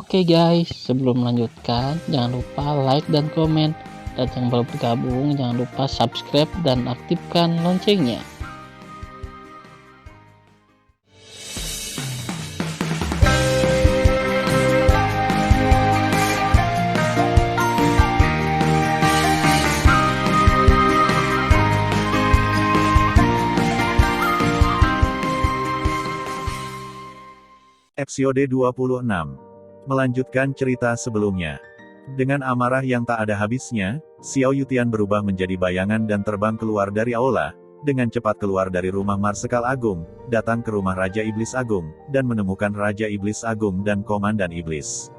Oke guys, sebelum melanjutkan, jangan lupa like dan komen. Dan yang baru bergabung, jangan lupa subscribe dan aktifkan loncengnya. Episode 26. Melanjutkan cerita sebelumnya. Dengan amarah yang tak ada habisnya, Xiao Yutian berubah menjadi bayangan dan terbang keluar dari aula, dengan cepat keluar dari rumah Marsekal Agung, datang ke rumah Raja Iblis Agung, dan menemukan Raja Iblis Agung dan Komandan Iblis.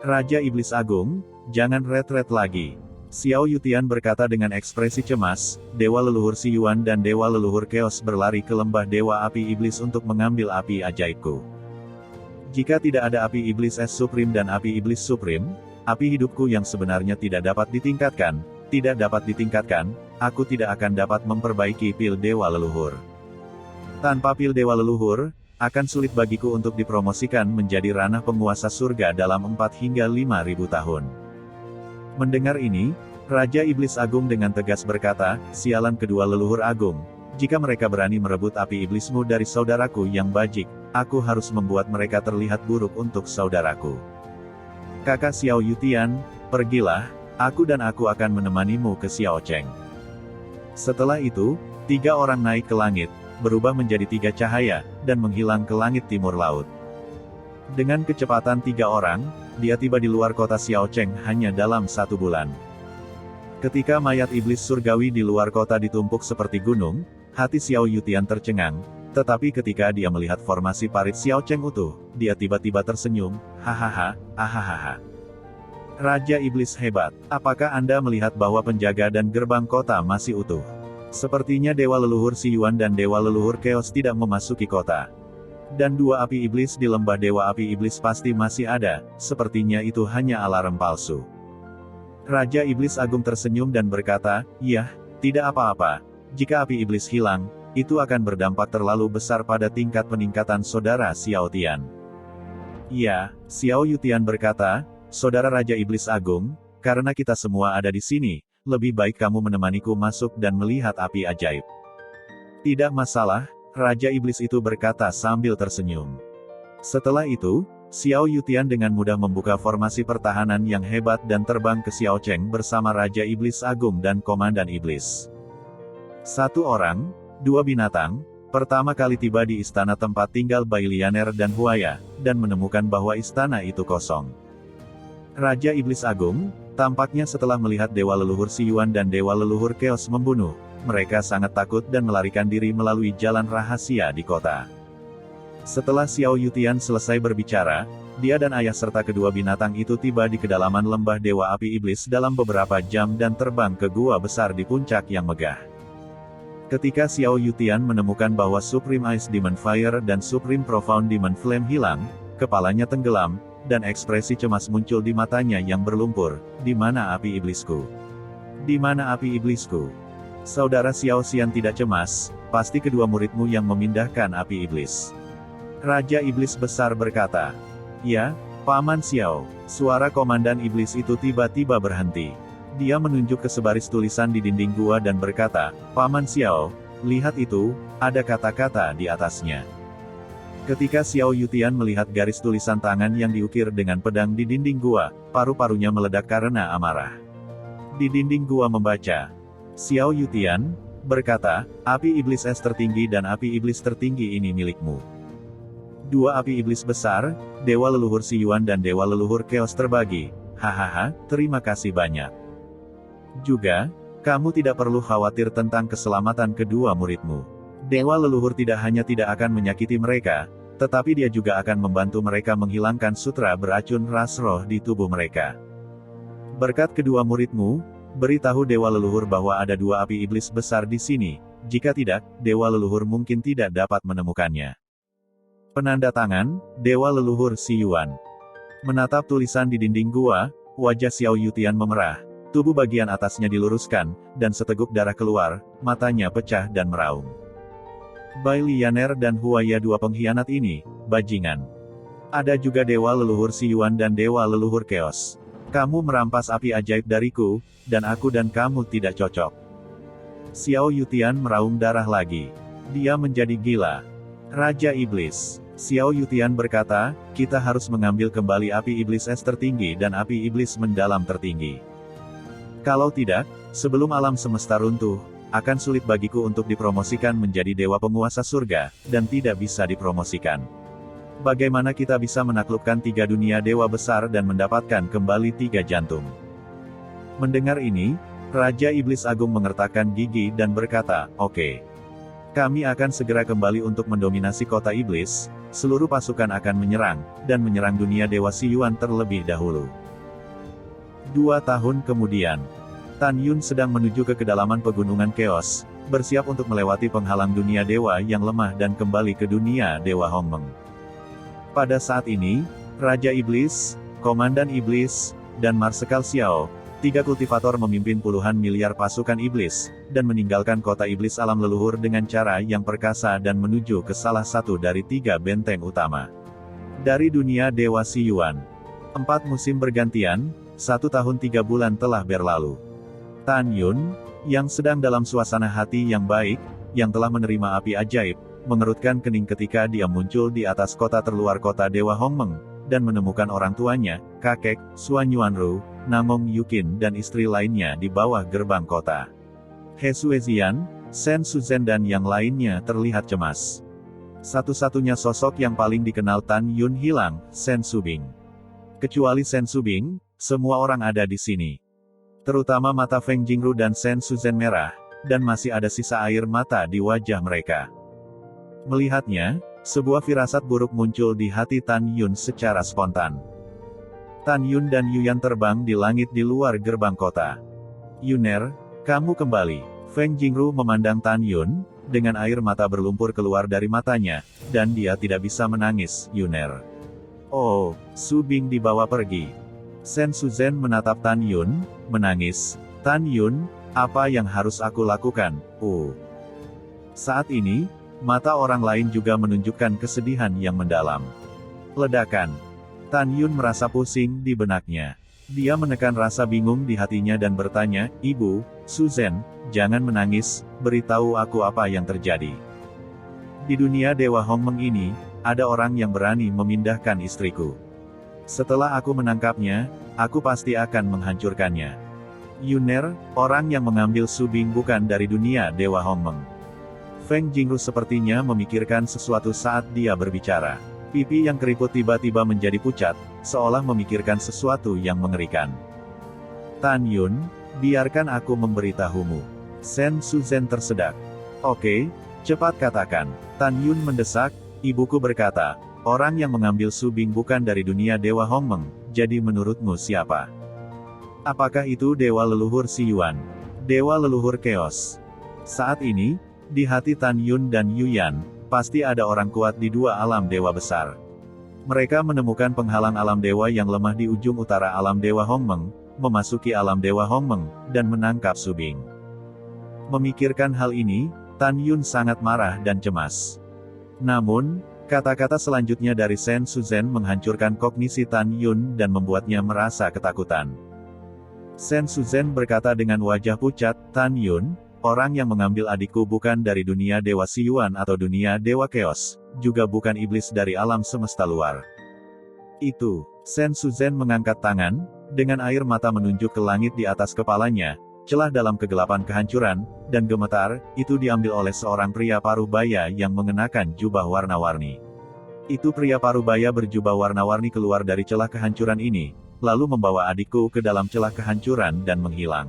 Raja Iblis Agung, jangan retret lagi. Xiao Yutian berkata dengan ekspresi cemas, Dewa Leluhur Si Yuan dan Dewa Leluhur Chaos berlari ke lembah Dewa Api Iblis untuk mengambil api ajaibku. Jika tidak ada api iblis es supreme dan api iblis supreme, api hidupku yang sebenarnya tidak dapat ditingkatkan, aku tidak akan dapat memperbaiki pil Dewa Leluhur. Tanpa pil Dewa Leluhur, akan sulit bagiku untuk dipromosikan menjadi ranah penguasa surga dalam 4 hingga 5.000 tahun. Mendengar ini, Raja Iblis Agung dengan tegas berkata, sialan kedua leluhur agung, jika mereka berani merebut api iblismu dari saudaraku yang bajik, aku harus membuat mereka terlihat buruk untuk saudaraku. Kakak Xiao Yutian, pergilah, aku dan aku akan menemanimu ke Xiao Cheng. Setelah itu, 3 orang naik ke langit, berubah menjadi 3 cahaya, dan menghilang ke langit timur laut. Dengan kecepatan 3 orang, dia tiba di luar kota Xiao Cheng hanya dalam 1 bulan. Ketika mayat iblis surgawi di luar kota ditumpuk seperti gunung, hati Xiao Yutian tercengang, tetapi ketika dia melihat formasi parit Xiao Cheng utuh, dia tiba-tiba tersenyum, hahaha, ahahaha. Raja Iblis hebat, apakah Anda melihat bahwa penjaga dan gerbang kota masih utuh? Sepertinya Dewa Leluhur Si Yuan dan Dewa Leluhur Chaos tidak memasuki kota. Dan 2 api iblis di lembah Dewa Api Iblis pasti masih ada, sepertinya itu hanya alarm palsu. Raja Iblis Agung tersenyum dan berkata, "Yah, tidak apa-apa. Jika api iblis hilang, itu akan berdampak terlalu besar pada tingkat peningkatan saudara Xiao Tian." "Ya," Xiao Yutian berkata, "Saudara Raja Iblis Agung, karena kita semua ada di sini, lebih baik kamu menemaniku masuk dan melihat api ajaib." "Tidak masalah," Raja Iblis itu berkata sambil tersenyum. Setelah itu, Xiao Yutian dengan mudah membuka formasi pertahanan yang hebat dan terbang ke Xiao Cheng bersama Raja Iblis Agung dan Komandan Iblis. 1 orang, 2 binatang, pertama kali tiba di istana tempat tinggal Bai Lianer dan Huaya, dan menemukan bahwa istana itu kosong. Raja Iblis Agung, tampaknya setelah melihat Dewa Leluhur Si Yuan dan Dewa Leluhur Chaos membunuh, mereka sangat takut dan melarikan diri melalui jalan rahasia di kota. Setelah Xiao Yutian selesai berbicara, dia dan ayah serta kedua binatang itu tiba di kedalaman lembah Dewa Api Iblis dalam beberapa jam dan terbang ke gua besar di puncak yang megah. Ketika Xiao Yutian menemukan bahwa Supreme Ice Demon Fire dan Supreme Profound Demon Flame hilang, kepalanya tenggelam, dan ekspresi cemas muncul di matanya yang berlumpur. "Di mana api iblisku? Di mana api iblisku?" Saudara Xiao Xian tidak cemas, pasti kedua muridmu yang memindahkan api iblis. Raja Iblis Besar berkata, "Ya, Paman Xiao." Suara Komandan Iblis itu tiba-tiba berhenti. Dia menunjuk ke sebaris tulisan di dinding gua dan berkata, "Paman Xiao, lihat itu, ada kata-kata di atasnya." Ketika Xiao Yutian melihat garis tulisan tangan yang diukir dengan pedang di dinding gua, paru-parunya meledak karena amarah. Di dinding gua membaca, Xiao Yutian berkata, "Api iblis es tertinggi dan api iblis tertinggi ini milikmu. 2 api iblis besar, Dewa Leluhur Si Yuan dan Dewa Leluhur Chaos terbagi. Hahaha, terima kasih banyak. Juga, kamu tidak perlu khawatir tentang keselamatan kedua muridmu. Dewa Leluhur tidak hanya tidak akan menyakiti mereka, tetapi dia juga akan membantu mereka menghilangkan sutra beracun ras roh di tubuh mereka. Berkat kedua muridmu, beritahu Dewa Leluhur bahwa ada 2 api iblis besar di sini, jika tidak, Dewa Leluhur mungkin tidak dapat menemukannya." Penanda tangan, Dewa Leluhur Si Yuan. Menatap tulisan di dinding gua, wajah Xiao Yutian memerah, tubuh bagian atasnya diluruskan, dan seteguk darah keluar, matanya pecah dan meraung. Bai Lianer dan Huaya 2 pengkhianat ini, bajingan. Ada juga dewa leluhur Si Yuan dan dewa leluhur Chaos. Kamu merampas api ajaib dariku, dan kamu tidak cocok. Xiao Yutian meraung darah lagi. Dia menjadi gila. Raja Iblis. Xiao Yutian berkata, kita harus mengambil kembali api iblis es tertinggi dan api iblis mendalam tertinggi. Kalau tidak, sebelum alam semesta runtuh, akan sulit bagiku untuk dipromosikan menjadi dewa penguasa surga, dan tidak bisa dipromosikan. Bagaimana kita bisa menaklukkan 3 dunia dewa besar dan mendapatkan kembali 3 jantung? Mendengar ini, Raja Iblis Agung mengertakkan gigi dan berkata, oke. Kami akan segera kembali untuk mendominasi kota iblis, seluruh pasukan akan menyerang, dan menyerang dunia dewa Si Yuan terlebih dahulu. 2 tahun kemudian, Tan Yun sedang menuju ke kedalaman pegunungan Chaos, bersiap untuk melewati penghalang dunia dewa yang lemah dan kembali ke dunia dewa Hongmeng. Pada saat ini, Raja Iblis, Komandan Iblis, dan Marsekal Xiao, 3 kultivator memimpin puluhan miliar pasukan iblis, dan meninggalkan kota iblis alam leluhur dengan cara yang perkasa dan menuju ke salah satu dari 3 benteng utama. Dari dunia dewa Si Yuan. 4 musim bergantian, 1 tahun 3 bulan telah berlalu. Tan Yun, yang sedang dalam suasana hati yang baik, yang telah menerima api ajaib, mengerutkan kening ketika dia muncul di atas kota terluar kota Dewa Hongmeng, dan menemukan orang tuanya, kakek, Suan Yuanru, Namong Yukin dan istri lainnya di bawah gerbang kota. He Suezian, Sen Suzhen dan yang lainnya terlihat cemas. Satu-satunya sosok yang paling dikenal Tan Yun hilang, Sen Subing. Kecuali Sen Subing, semua orang ada di sini. Terutama mata Feng Jingru dan Sen Suzhen merah, dan masih ada sisa air mata di wajah mereka. Melihatnya, sebuah firasat buruk muncul di hati Tan Yun secara spontan. Tan Yun dan Yuyan terbang di langit di luar gerbang kota. Yuner, kamu kembali. Feng Jingru memandang Tan Yun, dengan air mata berlumpur keluar dari matanya, dan dia tidak bisa menangis, Yuner. Oh, Su Bing dibawa pergi. Sen Suzhen menatap Tan Yun, menangis. Tan Yun, apa yang harus aku lakukan? Saat ini, mata orang lain juga menunjukkan kesedihan yang mendalam. Ledakan. Tan Yun merasa pusing di benaknya. Dia menekan rasa bingung di hatinya dan bertanya, Ibu, Suzhen, jangan menangis, beritahu aku apa yang terjadi. Di dunia Dewa Hongmeng ini, ada orang yang berani memindahkan istriku. Setelah aku menangkapnya, aku pasti akan menghancurkannya. Yuner, orang yang mengambil Su Bing bukan dari dunia Dewa Hongmeng. Feng Jingru sepertinya memikirkan sesuatu saat dia berbicara. Pipi yang keriput tiba-tiba menjadi pucat, seolah memikirkan sesuatu yang mengerikan. Tan Yun, biarkan aku memberitahumu. Sen Suzhen tersedak. Oke, cepat katakan. Tan Yun mendesak, ibuku berkata, orang yang mengambil Su Bing bukan dari dunia Dewa Hongmeng, jadi menurutmu siapa? Apakah itu dewa leluhur Si Yuan? Dewa leluhur Chaos? Saat ini, di hati Tan Yun dan Yuyan, pasti ada orang kuat di 2 alam dewa besar. Mereka menemukan penghalang alam dewa yang lemah di ujung utara alam Dewa Hongmeng, memasuki alam Dewa Hongmeng, dan menangkap Su Bing. Memikirkan hal ini, Tan Yun sangat marah dan cemas. Namun, kata-kata selanjutnya dari Sen Suzhen menghancurkan kognisi Tan Yun dan membuatnya merasa ketakutan. Sen Suzhen berkata dengan wajah pucat, Tan Yun, orang yang mengambil adikku bukan dari dunia Dewa Si Yuan atau dunia Dewa Chaos, juga bukan iblis dari alam semesta luar. Itu, Sen Suzhen mengangkat tangan, dengan air mata menunjuk ke langit di atas kepalanya, celah dalam kegelapan kehancuran, dan gemetar, itu diambil oleh seorang pria paruh-baya yang mengenakan jubah warna-warni. Itu pria paruh-baya berjubah warna-warni keluar dari celah kehancuran ini, lalu membawa adikku ke dalam celah kehancuran dan menghilang.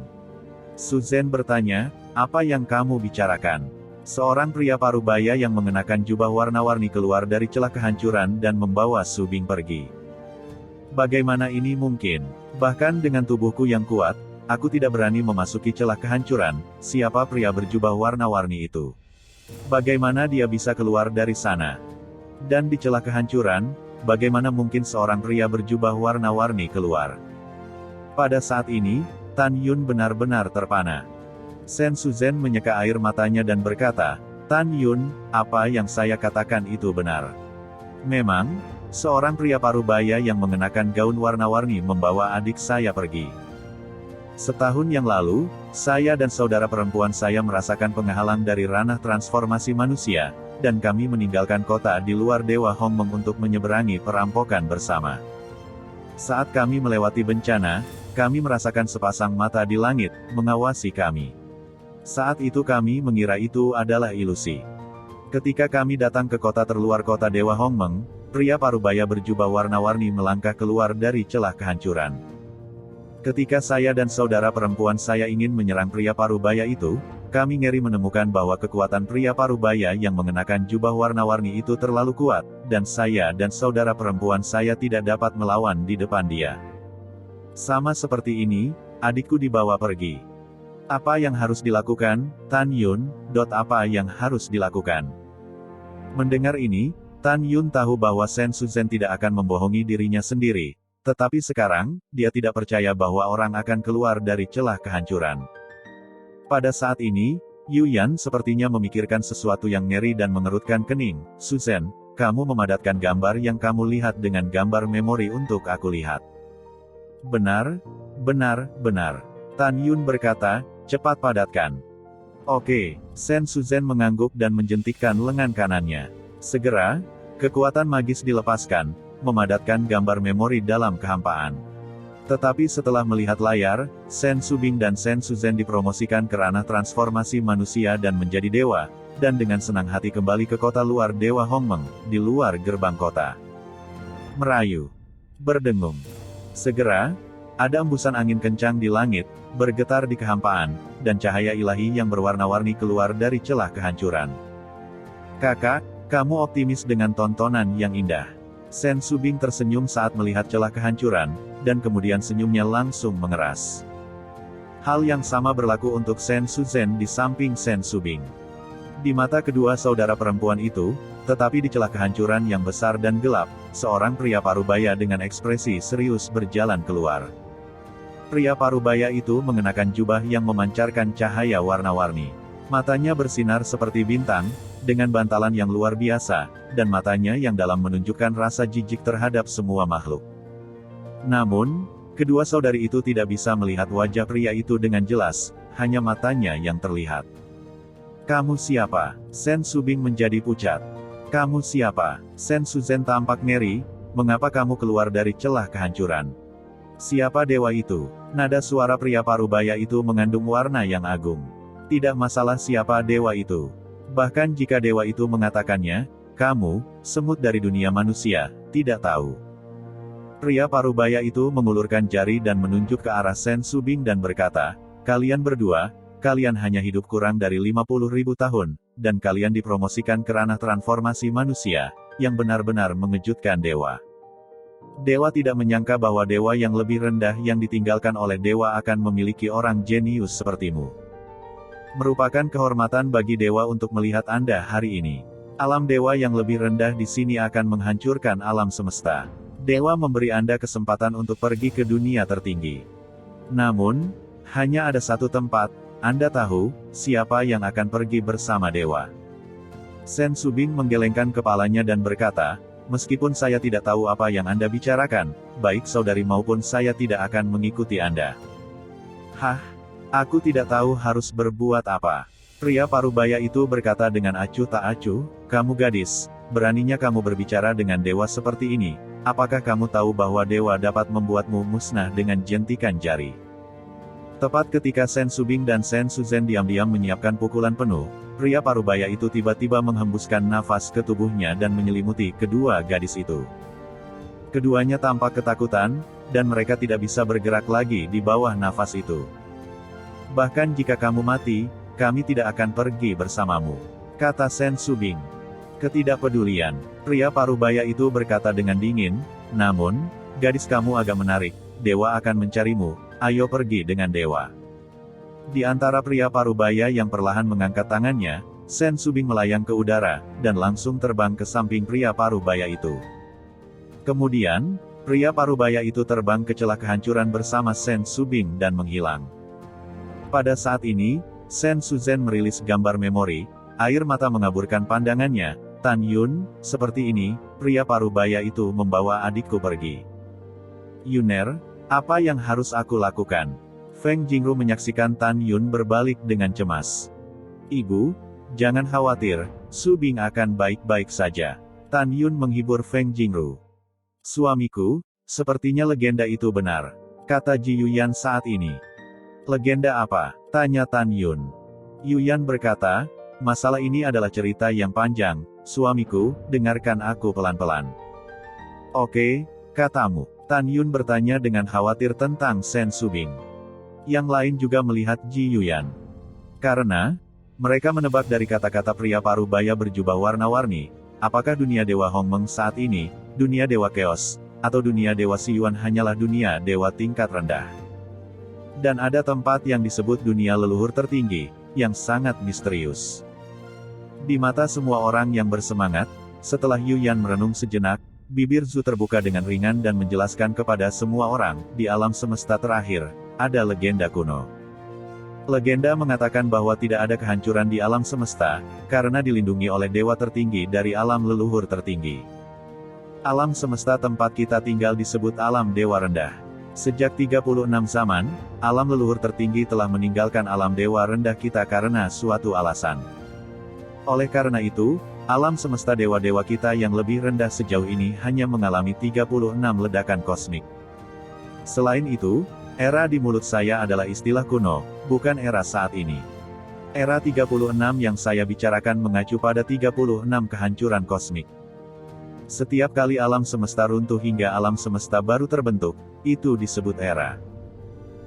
Suzhen bertanya, apa yang kamu bicarakan? Seorang pria paruh-baya yang mengenakan jubah warna-warni keluar dari celah kehancuran dan membawa Su Bing pergi. Bagaimana ini mungkin? Bahkan dengan tubuhku yang kuat, aku tidak berani memasuki celah kehancuran. Siapa pria berjubah warna-warni itu? Bagaimana dia bisa keluar dari sana? Dan di celah kehancuran, bagaimana mungkin seorang pria berjubah warna-warni keluar? Pada saat ini, Tan Yun benar-benar terpana. Sen Suzhen menyeka air matanya dan berkata, Tan Yun, apa yang saya katakan itu benar. Memang, Seorang pria parubaya yang mengenakan gaun warna-warni membawa adik saya pergi. Setahun yang lalu, saya dan saudara perempuan saya merasakan penghalang dari ranah transformasi manusia, dan kami meninggalkan kota di luar Dewa Hongmeng untuk menyeberangi perampokan bersama. Saat kami melewati bencana, kami merasakan sepasang mata di langit, mengawasi kami. Saat itu kami mengira itu adalah ilusi. Ketika kami datang ke kota terluar kota Dewa Hongmeng, pria parubaya berjubah warna-warni melangkah keluar dari celah kehancuran. Ketika saya dan saudara perempuan saya ingin menyerang pria parubaya itu, kami ngeri menemukan bahwa kekuatan pria parubaya yang mengenakan jubah warna-warni itu terlalu kuat, dan saya dan saudara perempuan saya tidak dapat melawan di depan dia. Sama seperti ini, adikku dibawa pergi. Apa yang harus dilakukan, Tan Yun? Apa yang harus dilakukan? Mendengar ini, Tan Yun tahu bahwa Sen Suzhen tidak akan membohongi dirinya sendiri. Tetapi sekarang, dia tidak percaya bahwa orang akan keluar dari celah kehancuran. Pada saat ini, Yu Yan sepertinya memikirkan sesuatu yang ngeri dan mengerutkan kening. Suzhen, kamu memadatkan gambar yang kamu lihat dengan gambar memori untuk aku lihat. Benar. Tan Yun berkata, cepat padatkan. Oke, Sen Suzhen mengangguk dan menjentikkan lengan kanannya. Segera, kekuatan magis dilepaskan, memadatkan gambar memori dalam kehampaan. Tetapi setelah melihat layar, Sen Subing dan Sen Suzhen dipromosikan ke ranah transformasi manusia dan menjadi dewa, dan dengan senang hati kembali ke kota luar Dewa Hongmeng, di luar gerbang kota. Merayu. Berdengung. Segera, ada embusan angin kencang di langit, bergetar di kehampaan, dan cahaya ilahi yang berwarna-warni keluar dari celah kehancuran. Kakak, kamu optimis dengan tontonan yang indah. Sen Subing tersenyum saat melihat celah kehancuran, dan kemudian senyumnya langsung mengeras. Hal yang sama berlaku untuk Sen Suzhen di samping Sen Subing. Di mata kedua saudara perempuan itu, tetapi di celah kehancuran yang besar dan gelap, seorang pria parubaya dengan ekspresi serius berjalan keluar. Pria parubaya itu mengenakan jubah yang memancarkan cahaya warna-warni. Matanya bersinar seperti bintang, dengan bantalan yang luar biasa, dan matanya yang dalam menunjukkan rasa jijik terhadap semua makhluk. Namun, kedua saudari itu tidak bisa melihat wajah pria itu dengan jelas, hanya matanya yang terlihat. Kamu siapa? Sen Subing menjadi pucat. Kamu siapa? Sen Suzhen tampak ngeri, mengapa kamu keluar dari celah kehancuran? Siapa dewa itu? Nada suara pria parubaya itu mengandung warna yang agung. Tidak masalah siapa dewa itu. Bahkan jika dewa itu mengatakannya, kamu, semut dari dunia manusia, tidak tahu. Pria parubaya itu mengulurkan jari dan menunjuk ke arah Sen Subing dan berkata, kalian berdua, kalian hanya hidup kurang dari 50.000 tahun, dan kalian dipromosikan ke ranah transformasi manusia, yang benar-benar mengejutkan dewa. Dewa tidak menyangka bahwa dewa yang lebih rendah yang ditinggalkan oleh dewa akan memiliki orang jenius sepertimu. Merupakan kehormatan bagi dewa untuk melihat Anda hari ini. Alam dewa yang lebih rendah di sini akan menghancurkan alam semesta. Dewa memberi Anda kesempatan untuk pergi ke dunia tertinggi. Namun, hanya ada satu tempat, Anda tahu, siapa yang akan pergi bersama dewa. Sen Subing menggelengkan kepalanya dan berkata, meskipun saya tidak tahu apa yang Anda bicarakan, baik saudari maupun saya tidak akan mengikuti Anda. Hah? Aku tidak tahu harus berbuat apa. Pria parubaya itu berkata dengan acuh tak acuh, kamu gadis, beraninya kamu berbicara dengan dewa seperti ini, apakah kamu tahu bahwa dewa dapat membuatmu musnah dengan jentikan jari? Tepat ketika Sen Subing dan Sen Suzhen diam-diam menyiapkan pukulan penuh, pria parubaya itu tiba-tiba menghembuskan nafas ke tubuhnya dan menyelimuti kedua gadis itu. Keduanya tampak ketakutan, dan mereka tidak bisa bergerak lagi di bawah nafas itu. Bahkan jika kamu mati, kami tidak akan pergi bersamamu, kata Sen Subing. Ketidakpedulian. Pria parubaya itu berkata dengan dingin, namun, gadis kamu agak menarik, dewa akan mencarimu, ayo pergi dengan dewa. Di antara pria parubaya yang perlahan mengangkat tangannya, Sen Subing melayang ke udara, dan langsung terbang ke samping pria parubaya itu. Kemudian, pria parubaya itu terbang ke celah kehancuran bersama Sen Subing dan menghilang. Pada saat ini, Sen Suzhen merilis gambar memori, air mata mengaburkan pandangannya, Tan Yun, seperti ini, pria parubaya itu membawa adikku pergi. Yuner, apa yang harus aku lakukan? Feng Jingru menyaksikan Tan Yun berbalik dengan cemas. Ibu, jangan khawatir, Su Bing akan baik-baik saja. Tan Yun menghibur Feng Jingru. Suamiku, sepertinya legenda itu benar, kata Ji Yuyan saat ini. Legenda apa? Tanya Tan Yun. Yuyan berkata, masalah ini adalah cerita yang panjang, suamiku, dengarkan aku pelan-pelan. Oke, katamu. Tan Yun bertanya dengan khawatir tentang Sen Subing. Yang lain juga melihat Ji Yuyan. Karena, mereka menebak dari kata-kata pria parubaya berjubah warna-warni, apakah dunia Dewa Hongmeng saat ini, dunia Dewa Chaos, atau dunia Dewa Siyuan hanyalah dunia Dewa tingkat rendah. Dan ada tempat yang disebut dunia leluhur tertinggi, yang sangat misterius. Di mata semua orang yang bersemangat, setelah Yuyan merenung sejenak, bibir Zhu terbuka dengan ringan dan menjelaskan kepada semua orang, di alam semesta terakhir, ada legenda kuno. Legenda mengatakan bahwa tidak ada kehancuran di alam semesta, karena dilindungi oleh dewa tertinggi dari alam leluhur tertinggi. Alam semesta tempat kita tinggal disebut alam dewa rendah. Sejak 36 zaman, alam leluhur tertinggi telah meninggalkan alam dewa rendah kita karena suatu alasan. Oleh karena itu, alam semesta dewa-dewa kita yang lebih rendah sejauh ini hanya mengalami 36 ledakan kosmik. Selain itu, era di mulut saya adalah istilah kuno, bukan era saat ini. Era 36 yang saya bicarakan mengacu pada 36 kehancuran kosmik. Setiap kali alam semesta runtuh hingga alam semesta baru terbentuk, itu disebut era.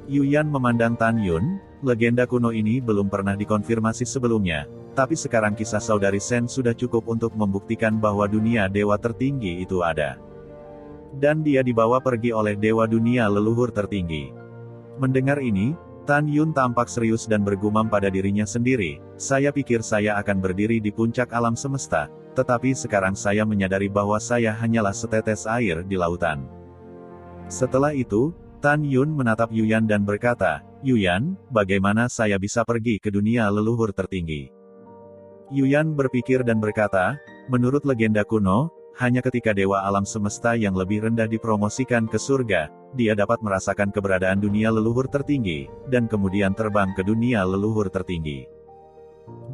Yuyan memandang Tan Yun, legenda kuno ini belum pernah dikonfirmasi sebelumnya, tapi sekarang kisah saudari Sen sudah cukup untuk membuktikan bahwa dunia dewa tertinggi itu ada. Dan dia dibawa pergi oleh dewa dunia leluhur tertinggi. Mendengar ini, Tan Yun tampak serius dan bergumam pada dirinya sendiri, saya pikir saya akan berdiri di puncak alam semesta, tetapi sekarang saya menyadari bahwa saya hanyalah setetes air di lautan. Setelah itu, Tan Yun menatap Yuyan dan berkata, Yuyan, bagaimana saya bisa pergi ke dunia leluhur tertinggi? Yuyan berpikir dan berkata, menurut legenda kuno, hanya ketika dewa alam semesta yang lebih rendah dipromosikan ke surga, dia dapat merasakan keberadaan dunia leluhur tertinggi, dan kemudian terbang ke dunia leluhur tertinggi.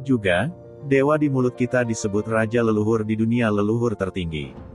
Juga, dewa di mulut kita disebut raja leluhur di dunia leluhur tertinggi.